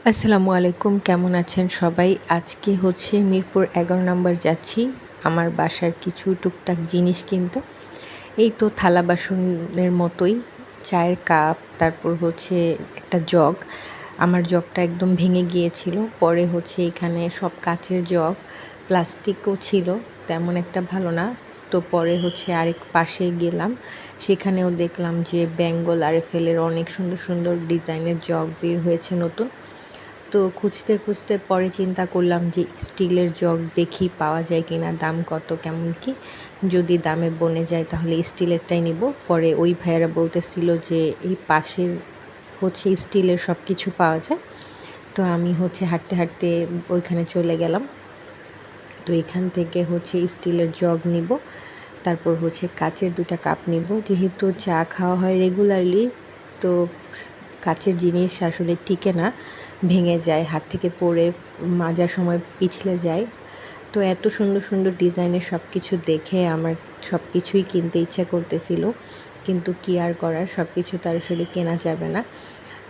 আসসালামু আলাইকুম, কেমন আছেন সবাই? আজকে হচ্ছে মিরপুর ১১ নম্বর যাচ্ছি আমার বাসার কিছু টুকটাক জিনিস কিনতে। এই তো থালা বাসনের মতোই চায়ের কাপ, তারপর হচ্ছে একটা জগ। আমার জগটা একদম ভেঙে গিয়েছিল। পরে হচ্ছে এখানে সব কাচের জগ, প্লাস্টিকও ছিল, তেমন একটা ভালো না। তো পরে হচ্ছে আরেক পাশে গেলাম, সেখানেও দেখলাম যে বেঙ্গল আরএফএলের অনেক সুন্দর সুন্দর ডিজাইনের জগ বের হয়েছে নতুন। তো খুঁজতে খুঁজতে পরে চিন্তা করলাম যে স্টিলের জগ দেখি পাওয়া যায় কিনা, দাম কত কেমন কি। যদি দামে বনে যায় তাহলে স্টিলেরটাই নিব। পরে ওই ভাইয়ারা বলতেছিল যে এই পাশের হচ্ছে স্টিলের সব কিছু পাওয়া যায়। তো আমি হচ্ছে হাঁটতে হাঁটতে ওইখানে চলে গেলাম। তো এখান থেকে হচ্ছে স্টিলের জগ নিব, তারপর হচ্ছে কাচের 2টা কাপ নিব। যেহেতু চা খাওয়া হয় রেগুলারলি, তো কাচের জিনিস আসলে টিকে না, ভেঙে যায়, হাত থেকে পড়ে মাজার সময় পিছলে যায়। তো এত সুন্দর সুন্দর ডিজাইনের সব কিছু দেখে আমার সব কিছুই কিনতে ইচ্ছা করতেছিল, কিন্তু কি আর করার, সব কিছু তার আসলে কেনা যাবে না।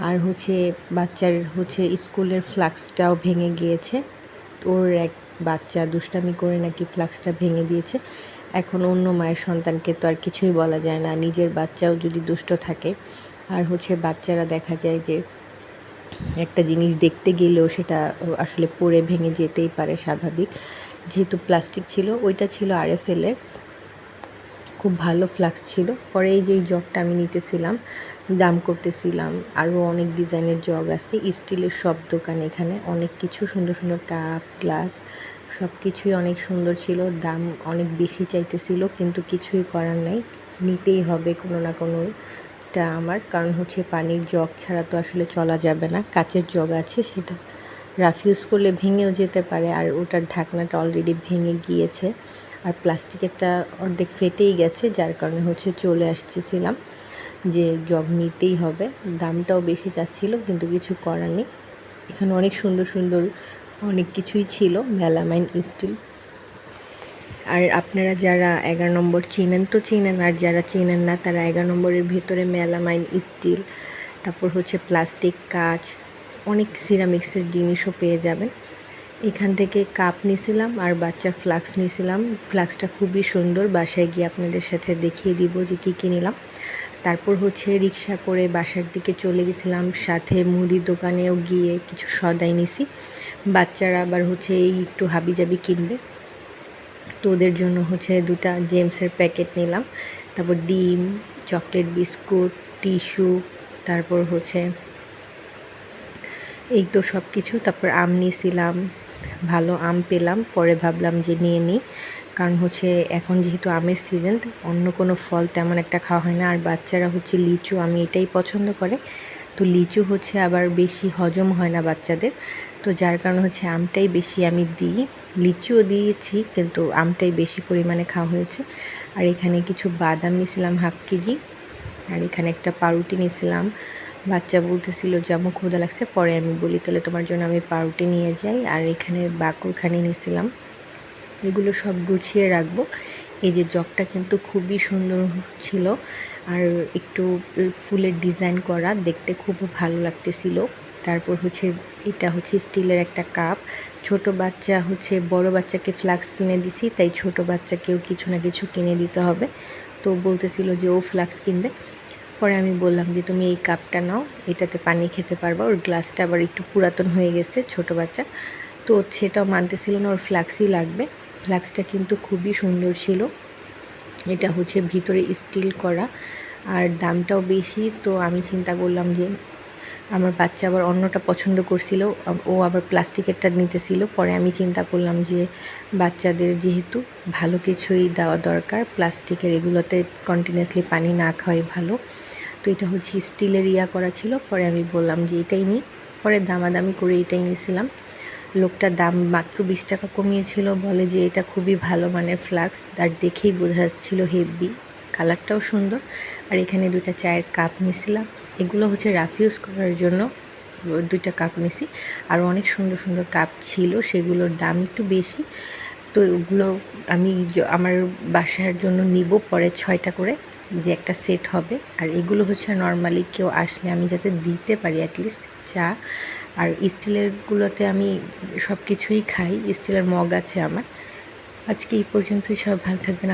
আর হচ্ছে বাচ্চার হচ্ছে স্কুলের ফ্লাক্সটাও ভেঙে গিয়েছে। ওর এক বাচ্চা দুষ্টামি করে নাকি ফ্লাক্সটা ভেঙে দিয়েছে। এখন অন্য মায়ের সন্তানকে তো আর কিছুই বলা যায় না, নিজের বাচ্চাও যদি দুষ্ট থাকে। আর হচ্ছে বাচ্চারা দেখা যায় যে একটা জিনিস দেখতে গেলেও সেটা আসলে পড়ে ভেঙে যেতেই পারে, স্বাভাবিক। যেহেতু প্লাস্টিক ছিল, ওইটা ছিল আরএফএলের, খুব ভালো ফ্লাক্স ছিল। পরে এই যে এই জগটা আমি নিতেছিলাম, দাম করতেছিলাম। আরও অনেক ডিজাইনের জগ আছে, স্টিলের সব দোকান। এখানে অনেক কিছু সুন্দর সুন্দর কাপ, গ্লাস, সব কিছুই অনেক সুন্দর ছিল। দাম অনেক বেশি চাইতেছিল, কিন্তু কিছুই করার নাই, নিতেই হবে কোনো না কোনোটা আমার। কারণ হচ্ছে পানির জগ ছাড়া তো আসলে চলা যাবে না। কাচের জগ আছে, সেটা রাফ ইউজ করলে ভেঙেও যেতে পারে, আর ওটার ঢাকনাটা অলরেডি ভেঙে গিয়েছে, আর প্লাস্টিকেরটা অর্ধেক ফেটেই গেছে, যার কারণে হচ্ছে চলে আসছিলাম যে জগ নিতেই হবে। দামটাও বেশি যাচ্ছিল, কিন্তু কিছু করার নেই। এখানে অনেক সুন্দর সুন্দর অনেক কিছুই ছিল, মেলামাইন স্টিল। আর আপনারা যারা 11 নম্বর চিনেন তো চিনেন, আর যারা চিনেন না তারা 11 নম্বরের ভেতরে মেলামাইন স্টিল, তারপর হচ্ছে প্লাস্টিক, কাচ, অনেক সিরামিক্সের জিনিসও পেয়ে যাবেন। এখান থেকে কাপ নিয়েছিলাম আর বাচ্চার ফ্লাক্স নিয়েছিলাম। ফ্লাক্সটা খুবই সুন্দর, বাসায় গিয়ে আপনাদের সাথে দেখিয়ে দিব যে কী কী নিলাম। তারপর হচ্ছে রিক্সা করে বাসার দিকে চলে গেছিলাম, সাথে মুদি দোকানেও গিয়ে কিছু সদাই নিছি। বাচ্চারা আবার হচ্ছে এই একটু হাবিজাবি কিনবে, তো ওদের জন্য হচ্ছে 2টা জেমসের প্যাকেট নিলাম। তারপর ডিম, চকলেট বিস্কুট, টিস্যু, তারপর হচ্ছে এই তো সব কিছু। তারপর আম নিয়েছিলাম, ভালো আম পেলাম। পরে ভাবলাম যে নিয়ে নিই, কারণ হচ্ছে এখন যেহেতু আমের সিজন, অন্য কোনো ফল তেমন একটা খাওয়া হয় না। আর বাচ্চারা হচ্ছে লিচু, আমি এটাই পছন্দ করে। তো লিচু হচ্ছে আবার বেশি হজম হয় না বাচ্চাদের, তো যার কারণে হচ্ছে আমটাই বেশি আমি দিই। লিচুও দিয়েছি, কিন্তু আমটাই বেশি পরিমাণে খাওয়া হয়েছে। আর এখানে কিছু বাদাম নিয়েছিলাম হাফ কেজি, আর এখানে একটা পাউরুটি নিয়েছিলাম। বাচ্চা বলতেছিল যে আম্মু ক্ষুধা লাগছে, পরে আমি বলি তাহলে তোমার জন্য আমি পাউরুটি নিয়ে যাই। আর এখানে বাকুরখানি নিয়েছিলাম, এগুলো সব গুছিয়ে রাখবো। এই যে জগটা কিন্তু খুবই সুন্দর ছিল, আর একটু ফুলের ডিজাইন করা, দেখতে খুব ভালো লাগতেছিল। তারপর হচ্ছে এটা হচ্ছে স্টিলের একটা কাপ। ছোট বাচ্চা হচ্ছে বড় বাচ্চাকে ফ্লাক্স কিনে দিছি, তাই ছোট বাচ্চাকেও কিছু না কিছু কিনে দিতে হবে। তো বলতেছিল যে ও ফ্লাক্স কিনবে। পরে আমি বললাম যে তুমি এই কাপটা নাও, এটাতে পানি খেতে পারবা। ওর গ্লাসটা আবার একটু পুরাতন হয়ে গেছে, ছোট বাচ্চা, তো সেটাও মানতেছিল না, ওর ফ্লাক্সই লাগবে। ফ্লাক্সটা কিন্তু খুবই সুন্দর ছিল। এটা হচ্ছে ভিতরে স্টিল করা, আর দামটাও বেশি। তো আমি চিন্তা করলাম যে আমার বাচ্চা আবার অন্যটা পছন্দ করছিল, ও আবার প্লাস্টিকেরটা নিতেছিল। পরে আমি চিন্তা করলাম যে বাচ্চাদের যেহেতু ভালো কিছুই দেওয়া দরকার, প্লাস্টিকের এগুলোতে কন্টিনিউয়াসলি পানি না খাওয়াই ভালো। তো এটা হচ্ছে স্টিলের করা ছিল। পরে আমি বললাম যে এটাই নিই। পরে দামাদামি করে এটাই নিয়েছিলাম। লোকটা দাম মাত্র 20 টাকা কমিয়েছিল, বলে যে এটা খুবই ভালো মানের ফ্লাক্স, আর দেখেই বোঝা যাচ্ছিল হেভি, কালারটাও সুন্দর। আর এখানে 2টা চায়ের কাপ নিয়েছিলাম, এগুলো হচ্ছে রাফ ইউজ করার জন্য 2টা কাপ নিয়েছি। আর অনেক সুন্দর সুন্দর কাপ ছিল, সেগুলোর দাম একটু বেশি। তো ওগুলো আমি আমার বাসার জন্য নিব পরে 6টা করে, যে একটা সেট হবে। আর এগুলো হচ্ছে নর্মালি কেউ আসলে আমি যাতে দিতে পারি অ্যাটলিস্ট চা। আর স্টিলেরগুলোতে আমি সব কিছুই খাই, স্টিলের মগ আছে আমার। আজকে এই পর্যন্তই, সব ভালো থাকবেন।